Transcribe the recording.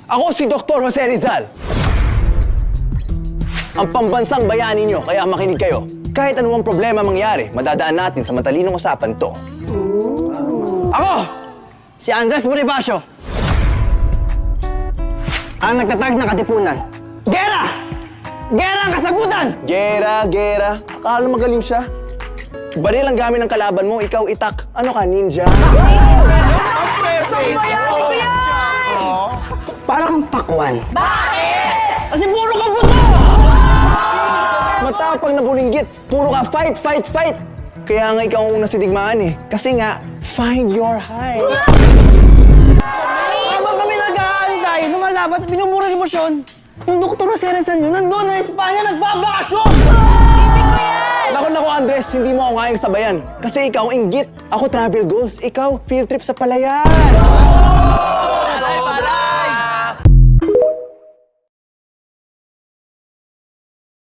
Ako si Dr. Jose Rizal. Ang pambansang bayani nyo, kaya makinig kayo. Kahit anumang problema mangyari, madadaan natin sa matalinong usapan to. Ako! Si Andres Bonifacio. Ang nagtatag ng Katipunan. Gera! Gera ang kasagutan! Gera. Akala magaling siya. Baril ang gamit ng kalaban mo, ikaw itak. Ano ka, ninja? Para kang pakwan. Bakit? Kasi puro ka buto! Matapang na bulinggit. Puro ka fight. Kaya nga ikaw ang una si digmaan eh. Kasi nga, find your height. Habang kami nag-aantay, lumalabat at binubura ng emosyon, yung Dr. Jose Rizal yun, nandun na Espanya, nagbabakasyon! Naku, Andres, hindi mo ako kayang sabayan. Kasi ikaw, inggit. Ako, travel goals. Ikaw, field trip sa palayan.